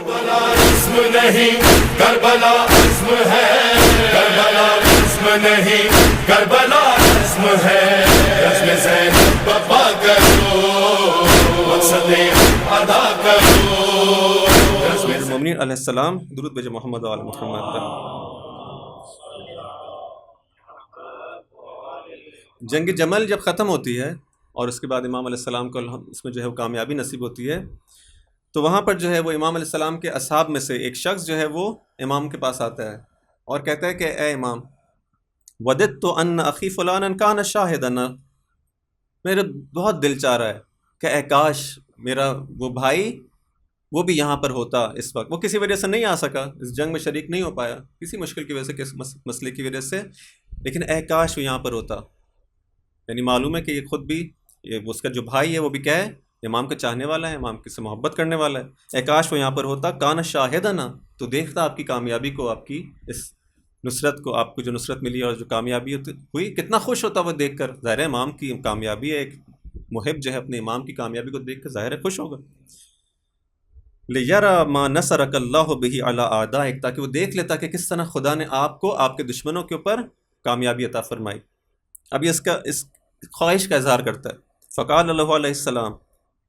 کربلا اسم نہیں کربلا اسم ہے، کربلا اسم نہیں کربلا اسم ہے، رسم زینب بپا کرو مقصد ادا کرو۔ المومنین علیہ السلام، درود بھیجو محمد و آل محمد پر۔ جنگ جمل جب ختم ہوتی ہے اور اس کے بعد امام علیہ السلام کو اس میں جو ہے وہ کامیابی نصیب ہوتی ہے، تو وہاں پر جو ہے وہ امام علیہ السلام کے اصحاب میں سے ایک شخص جو ہے وہ امام کے پاس آتا ہے اور کہتا ہے کہ اے امام، وددت ان اخی فلانا کان شاہدا، میرا بہت دل چاہ رہا ہے کہ اے کاش میرا وہ بھائی وہ بھی یہاں پر ہوتا اس وقت۔ وہ کسی وجہ سے نہیں آ سکا، اس جنگ میں شریک نہیں ہو پایا، کسی مشکل کی وجہ سے، کسی مسئلے کی وجہ سے، لیکن اے کاش وہ یہاں پر ہوتا۔ یعنی معلوم ہے کہ یہ خود بھی، یہ اس کا جو بھائی ہے وہ بھی کیا ہے، امام کا چاہنے والا ہے، امام سے محبت کرنے والا ہے۔ اے کاش وہ یہاں پر ہوتا، کان شاہدنا، تو دیکھتا آپ کی کامیابی کو، آپ کی اس نصرت کو، آپ کو جو نصرت ملی اور جو کامیابی ہوئی، کتنا خوش ہوتا وہ دیکھ کر۔ ظاہر ہے امام کی کامیابی ہے، ایک محب جو ہے اپنے امام کی کامیابی کو دیکھ کر ظاہر ہے خوش ہوگا۔ لِيَرَى مَا نَصَرَكَ اللَّهُ بِهِ عَلَىٰ أَعْدَائِكَ، تاکہ وہ دیکھ لیتا کہ کس طرح خدا نے آپ کو آپ کے دشمنوں کے اوپر کامیابی عطا فرمائی۔ اب یہ اس خواہش کا اظہار کرتا ہے۔ فقال اللہ علیہ السلام،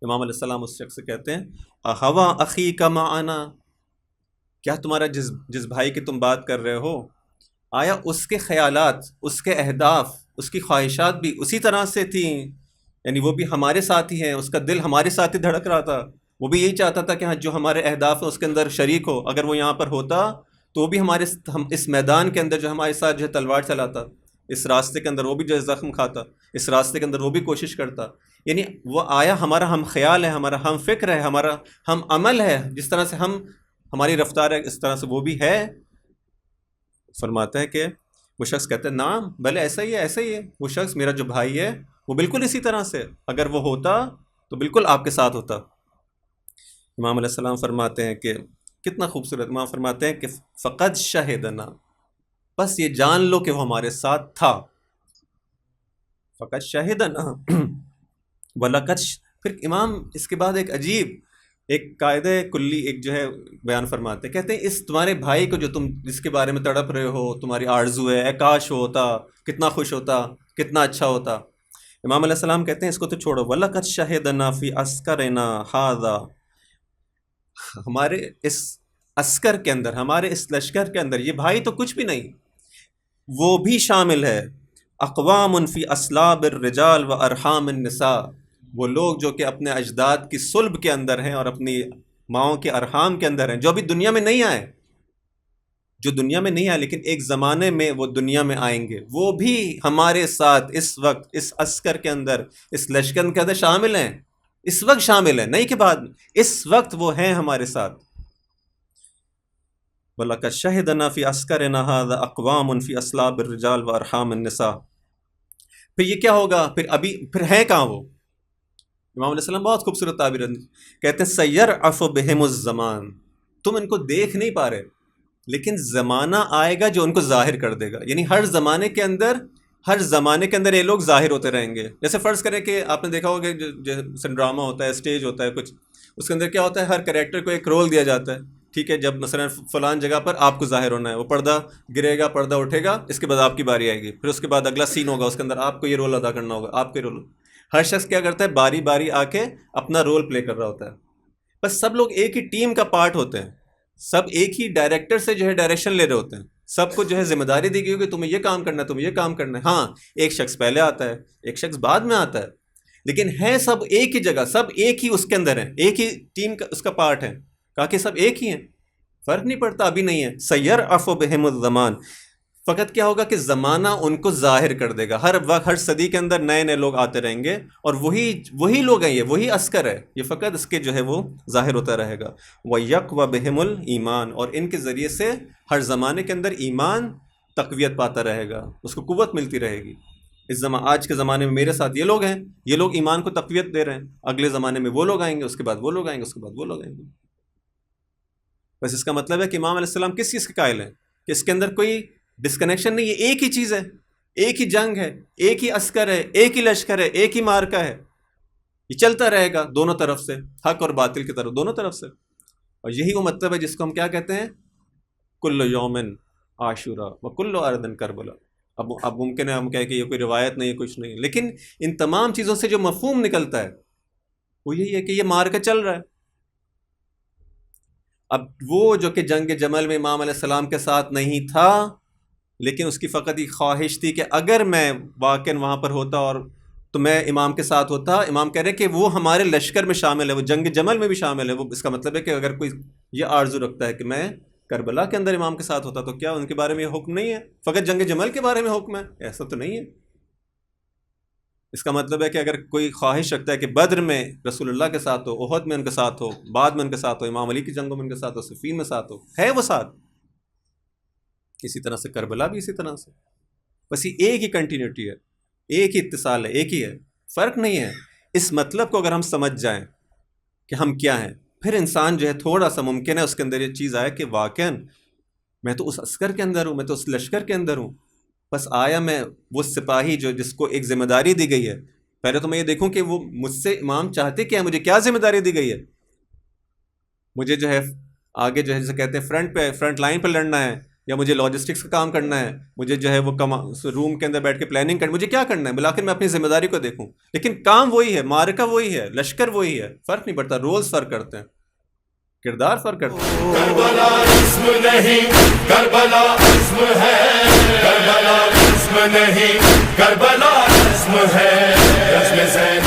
امام علیہ السلام اس شخص سے کہتے ہیں، اَحَوَا أَخِيكَ مَعَنَا، کیا تمہارا جس بھائی کی تم بات کر رہے ہو، آیا اس کے خیالات، اس کے اہداف، اس کی خواہشات بھی اسی طرح سے تھیں؟ یعنی وہ بھی ہمارے ساتھ ہی ہیں، اس کا دل ہمارے ساتھ ہی دھڑک رہا تھا، وہ بھی یہی چاہتا تھا کہ جو ہمارے اہداف ہیں اس کے اندر شریک ہو، اگر وہ یہاں پر ہوتا تو وہ بھی ہم اس میدان کے اندر جو ہمارے ساتھ جو ہے تلوار چلاتا، اس راستے کے اندر وہ بھی جو ہے زخم کھاتا، اس راستے کے اندر وہ بھی کوشش کرتا۔ یعنی وہ آیا ہمارا ہم خیال ہے، ہمارا ہم فکر ہے، ہمارا ہم عمل ہے، جس طرح سے ہماری رفتار ہے اس طرح سے وہ بھی ہے۔ فرماتا ہے کہ وہ شخص کہتا ہے نعم، بھلے ایسا ہی ہے، ایسا ہی ہے، وہ شخص میرا جو بھائی ہے وہ بالکل اسی طرح سے، اگر وہ ہوتا تو بالکل آپ کے ساتھ ہوتا۔ امام علیہ السلام فرماتے ہیں کہ کتنا خوبصورت، امام فرماتے ہیں کہ فقد شہدنا، بس یہ جان لو کہ وہ ہمارے ساتھ تھا۔ فقد شہدنا ولقد، پھر امام اس کے بعد ایک عجیب ایک قاعدہ کلی ایک جو ہے بیان فرماتے ہیں، کہتے ہیں اس تمہارے بھائی کو جو تم جس کے بارے میں تڑپ رہے ہو، تمہاری آرزو ہے، اے کاش ہوتا، کتنا خوش ہوتا، کتنا اچھا ہوتا۔ امام علیہ السلام کہتے ہیں اس کو تو چھوڑو، وَلَقَدْ شَهِدْنَا فِي عَسْكَرِنَا هَذَا، ہمارے اس عسکر کے اندر، ہمارے اس لشکر کے اندر یہ بھائی تو کچھ بھی نہیں، وہ بھی شامل ہے۔ اقوام فی اسلاب الرجال و ارحام النساء، وہ لوگ جو کہ اپنے اجداد کی صلب کے اندر ہیں اور اپنی ماؤں کے ارحام کے اندر ہیں، جو ابھی دنیا میں نہیں آئے، جو دنیا میں نہیں آئے لیکن ایک زمانے میں وہ دنیا میں آئیں گے، وہ بھی ہمارے ساتھ اس وقت اس عسکر کے اندر، اس لشکر کے اندر شامل ہیں، اس وقت شامل ہیں، نہیں کہ بعد میں، اس وقت وہ ہیں ہمارے ساتھ۔ وَلَقَدْ شَهِدْنَا فِي عَسْكَرِنَا هَذَا أَقْوَامٌ فِي أَصْلَابِ الرِّجَالِ وَأَرْحَامِ النِّسَاءِ، پھر یہ کیا ہوگا، پھر ہے کہاں وہ؟ امام علیہ السلام بہت خوبصورت تعبیر کہتے ہیں سَيَرْعَفُ بِهِمُ الزَّمَانُ، تم ان کو دیکھ نہیں پا رہے لیکن زمانہ آئے گا جو ان کو ظاہر کر دے گا۔ یعنی ہر زمانے کے اندر یہ لوگ ظاہر ہوتے رہیں گے۔ جیسے فرض کریں کہ آپ نے دیکھا ہوگا جو ڈرامہ ہوتا ہے، اسٹیج ہوتا ہے کچھ، اس کے اندر کیا ہوتا ہے، ہر کریکٹر کو ایک رول دیا جاتا ہے، ٹھیک ہے، جب مثلا فلان جگہ پر آپ کو ظاہر ہونا ہے، وہ پردہ گرے گا، پردہ اٹھے گا، اس کے بعد آپ کی باری آئے گی، پھر اس کے بعد اگلا سین ہوگا، اس کے اندر آپ کو یہ رول ادا کرنا ہوگا، آپ کے رول۔ ہر شخص کیا کرتا ہے، باری باری آ کے اپنا رول پلے کر رہا ہوتا ہے۔ بس سب لوگ ایک ہی ٹیم کا پارٹ ہوتے ہیں، سب ایک ہی ڈائریکٹر سے جو ہے ڈائریکشن لے رہے ہوتے ہیں، سب کو جو ہے ذمہ داری دی گئی ہوگی تمہیں یہ کام کرنا ہے، تمہیں یہ کام کرنا ہے۔ ہاں ایک شخص پہلے آتا ہے، ایک شخص بعد میں آتا ہے، لیکن ہے سب ایک ہی جگہ، سب ایک ہی اس کے اندر ہیں، ایک ہی ٹیم کا اس کا پارٹ ہے، کہا کہ سب ایک ہی ہیں، فرق نہیں پڑتا، ابھی نہیں ہے۔ سَيَرْعَفُ بِهِمُ الزَّمَانُ، فقط کیا ہوگا کہ زمانہ ان کو ظاہر کر دے گا، ہر وقت ہر صدی کے اندر نئے نئے لوگ آتے رہیں گے، اور وہی لوگ ہیں، یہ وہی عسکر ہے، یہ فقط اس کے جو ہے وہ ظاہر ہوتا رہے گا۔ وَيَقْوَ بِهِمُ الْإِيمَانُ، اور ان کے ذریعے سے ہر زمانے کے اندر ایمان تقویت پاتا رہے گا، اس کو قوت ملتی رہے گی۔ آج کے زمانے میں میرے ساتھ یہ لوگ ہیں، یہ لوگ ایمان کو تقویت دے رہے ہیں، اگلے زمانے میں وہ لوگ آئیں گے، اس کے بعد وہ لوگ آئیں گے، اس کے بعد وہ لوگ آئیں گے۔ بس اس کا مطلب ہے کہ امام علیہ السلام کس چیز کے قائل ہیں، کہ اس کے اندر کوئی ڈسکنیکشن نہیں ہے، ایک ہی چیز ہے، ایک ہی جنگ ہے، ایک ہی عسکر ہے، ایک ہی لشکر ہے، ایک ہی مارکا ہے، یہ چلتا رہے گا دونوں طرف سے، حق اور باطل کی طرف، دونوں طرف سے۔ اور یہی وہ مطلب ہے جس کو ہم کیا کہتے ہیں، کل یومن عاشورہ و کل اردن کربلا. اب ممکن ہے ہم کہیں کہ یہ کوئی روایت نہیں ہے، کچھ نہیں، لیکن ان تمام چیزوں سے جو مفہوم نکلتا ہے وہ یہی ہے کہ یہ معرکہ چل رہا ہے. اب وہ جو کہ جنگ جمل میں امام علیہ السلام کے ساتھ نہیں تھا، لیکن اس کی فقط یہ خواہش تھی کہ اگر میں واقعاً وہاں پر ہوتا اور تو میں امام کے ساتھ ہوتا. امام کہہ رہے کہ وہ ہمارے لشکر میں شامل ہے، وہ جنگ جمل میں بھی شامل ہے. وہ اس کا مطلب ہے کہ اگر کوئی یہ آرزو رکھتا ہے کہ میں کربلا کے اندر امام کے ساتھ ہوتا، تو کیا ان کے بارے میں یہ حکم نہیں ہے؟ فقط جنگ جمل کے بارے میں حکم ہے؟ ایسا تو نہیں ہے. اس کا مطلب ہے کہ اگر کوئی خواہش رکھتا ہے کہ بدر میں رسول اللہ کے ساتھ ہو، احد میں ان کے ساتھ ہو، بعد میں ان کے ساتھ ہو، امام علی کی جنگوں میں ان کے ساتھ ہو، صفین میں ساتھ ہو، ہے وہ ساتھ. اسی طرح سے کربلا بھی اسی طرح سے، بس یہ ایک ہی کنٹینیوٹی ہے، ایک ہی اتصال ہے، ایک ہی ہے، فرق نہیں ہے. اس مطلب کو اگر ہم سمجھ جائیں کہ ہم کیا ہیں، پھر انسان جو ہے تھوڑا سا ممکن ہے اس کے اندر یہ چیز آئے کہ واقعاً میں تو اس عسکر کے اندر ہوں، میں تو اس لشکر کے اندر ہوں. بس آیا میں وہ سپاہی جو جس کو ایک ذمہ داری دی گئی ہے، پہلے تو میں یہ دیکھوں کہ وہ مجھ سے امام چاہتے کیا ہے، مجھے کیا ذمہ داری دی گئی ہے. مجھے جو ہے آگے جو ہے جسے کہتے ہیں فرنٹ لائن پہ لڑنا ہے، یا مجھے لاجسٹکس کا کام کرنا ہے، مجھے جو ہے وہ روم کے اندر بیٹھ کے پلاننگ کرنا، مجھے کیا کرنا ہے. بالآخر میں اپنی ذمہ داری کو دیکھوں، لیکن کام وہی ہے، معرکہ وہی ہے، لشکر وہی ہے، فرق نہیں پڑتا. رولز فرق کرتے ہیں، کردار فرق کرتے ہیں. کربلا اسم نہیں، کربلا اسم ہے. کربلا اسم نہیں، کربلا اسم ہے. رسم زین